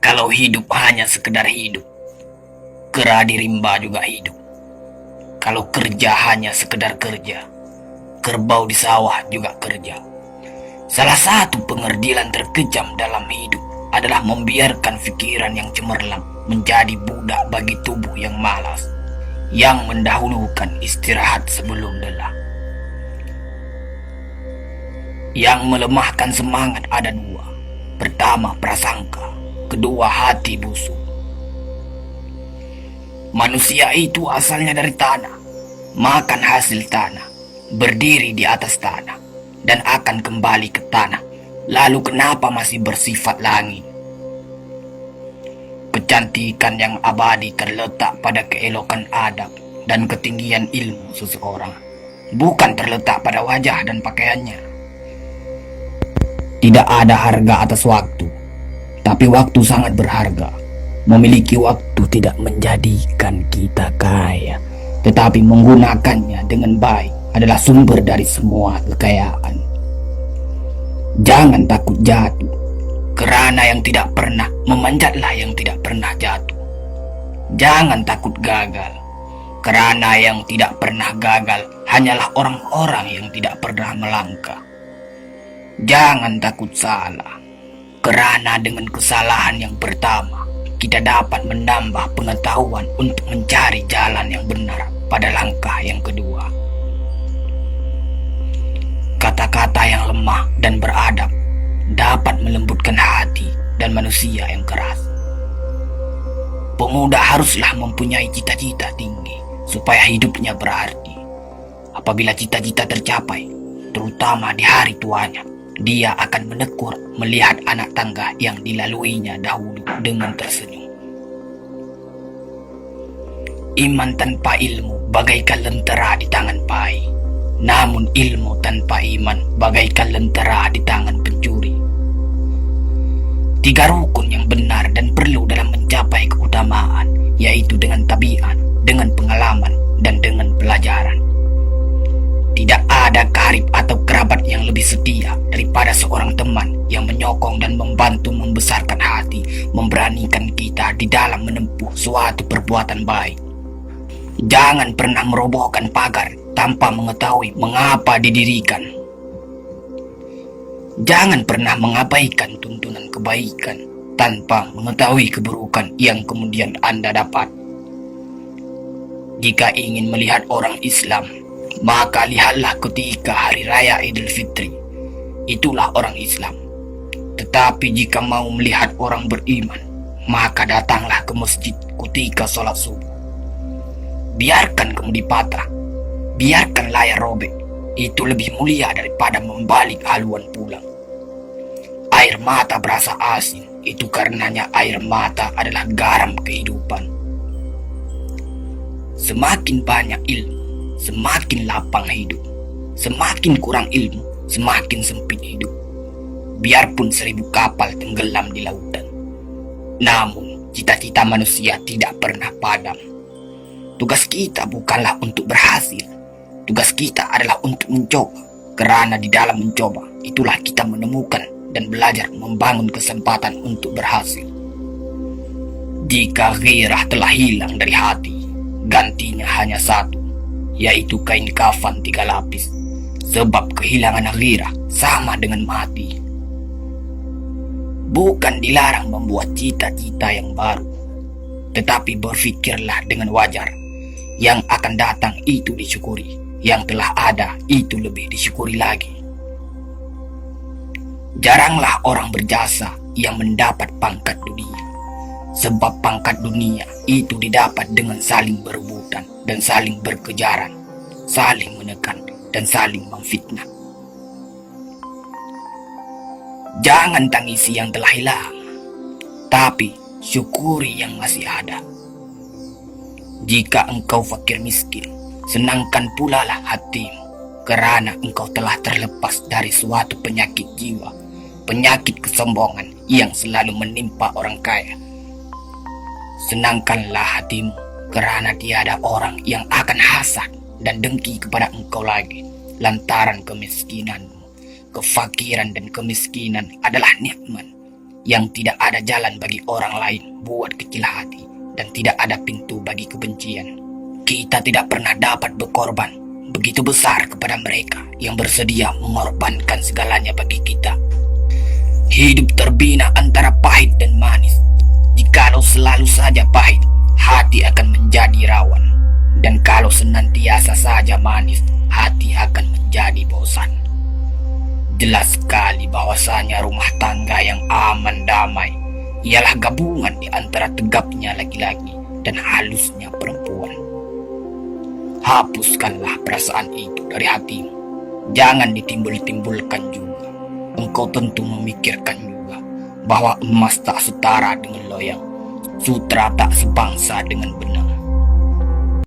Kalau hidup hanya sekedar hidup, kera di rimba juga hidup. Kalau kerja hanya sekedar kerja, kerbau di sawah juga kerja. Salah satu pengerdilan terkejam dalam hidup adalah membiarkan pikiran yang cemerlang menjadi budak bagi tubuh yang malas, yang mendahulukan istirahat sebelum lelah. Yang melemahkan semangat ada dua. Pertama, prasangka. Kedua, hati busuk. Manusia itu asalnya dari tanah, makan hasil tanah, berdiri di atas tanah, dan akan kembali ke tanah. Lalu kenapa masih bersifat langit? Kecantikan yang abadi terletak pada keelokan adab dan ketinggian ilmu seseorang, bukan terletak pada wajah dan pakaiannya. Tidak ada harga atas waktu, tapi waktu sangat berharga. Memiliki waktu tidak menjadikan kita kaya, tetapi menggunakannya dengan baik adalah sumber dari semua kekayaan. Jangan takut jatuh, kerana yang tidak pernah memanjatlah yang tidak pernah jatuh. Jangan takut gagal, kerana yang tidak pernah gagal hanyalah orang-orang yang tidak pernah melangkah. Jangan takut salah, kerana dengan kesalahan yang pertama, kita dapat menambah pengetahuan untuk mencari jalan yang benar pada langkah yang kedua. Kata-kata yang lemah dan beradab dapat melembutkan hati dan manusia yang keras. Pemuda haruslah mempunyai cita-cita tinggi supaya hidupnya berarti. Apabila cita-cita tercapai, terutama di hari tuanya, dia akan menekur melihat anak tangga yang dilaluinya dahulu dengan tersenyum. Iman tanpa ilmu bagaikan lentera di tangan pai, namun ilmu tanpa iman bagaikan lentera di tangan pencuri. Tiga rukun yang benar dan perlu dalam mencapai keutamaan, yaitu dengan tabiat, dengan pengalaman, dan dengan pelajaran. Tidak ada karib atau kerabat yang lebih setia daripada seorang teman yang menyokong dan membantu membesarkan hati, memberanikan kita di dalam menempuh suatu perbuatan baik. Jangan pernah merobohkan pagar tanpa mengetahui mengapa didirikan. Jangan pernah mengabaikan tuntunan kebaikan tanpa mengetahui keburukan yang kemudian Anda dapat. Jika ingin melihat orang Islam, maka lihatlah ketika hari raya Idul Fitri. Itulah orang Islam. Tetapi jika mau melihat orang beriman, maka datanglah ke masjid ketika sholat subuh. Biarkan kemudi patah, biarkan layar robek. Itu lebih mulia daripada membalik haluan pulang. Air mata berasa asin, itu karenanya air mata adalah garam kehidupan. Semakin banyak ilmu, semakin lapang hidup. Semakin kurang ilmu, semakin sempit hidup. Biarpun 1000 kapal tenggelam di lautan, namun cita-cita manusia tidak pernah padam. Tugas kita bukanlah untuk berhasil. Tugas kita adalah untuk mencoba. Kerana di dalam mencoba, itulah kita menemukan dan belajar membangun kesempatan untuk berhasil. Jika ghirah telah hilang dari hati, gantinya hanya satu, yaitu kain kafan 3 lapis. Sebab kehilangan ghirah sama dengan mati. Bukan dilarang membuat cita-cita yang baru, tetapi berfikirlah dengan wajar. Yang akan datang itu disyukuri, yang telah ada itu lebih disyukuri lagi. Jaranglah orang berjasa yang mendapat pangkat dunia, sebab pangkat dunia itu didapat dengan saling berebutan dan saling berkejaran, saling menekan dan saling memfitnah. Jangan tangisi yang telah hilang, tapi syukuri yang masih ada. Jika engkau fakir miskin, senangkan pula lah hatimu, kerana engkau telah terlepas dari suatu penyakit jiwa, penyakit kesombongan yang selalu menimpa orang kaya. Senangkanlah hatimu, kerana tiada orang yang akan hasad dan dengki kepada engkau lagi, lantaran kemiskinanmu. Kefakiran dan kemiskinan adalah nikmat, yang tidak ada jalan bagi orang lain buat kecil hati dan tidak ada pintu bagi kebencian. Kita tidak pernah dapat berkorban begitu besar kepada mereka yang bersedia mengorbankan segalanya bagi kita. Hidup terbina antara pahit dan manis. Jikalau selalu saja pahit, hati akan menjadi rawan. Dan kalau senantiasa saja manis, hati akan menjadi bosan. Jelas sekali bahwasanya rumah tangga yang aman damai ialah gabungan di antara tegapnya laki-laki dan halusnya perempuan. Hapuskanlah perasaan itu dari hatimu. Jangan ditimbul-timbulkan juga. Engkau tentu memikirkan juga bahwa emas tak setara dengan loyang, sutra tak sebangsa dengan benang.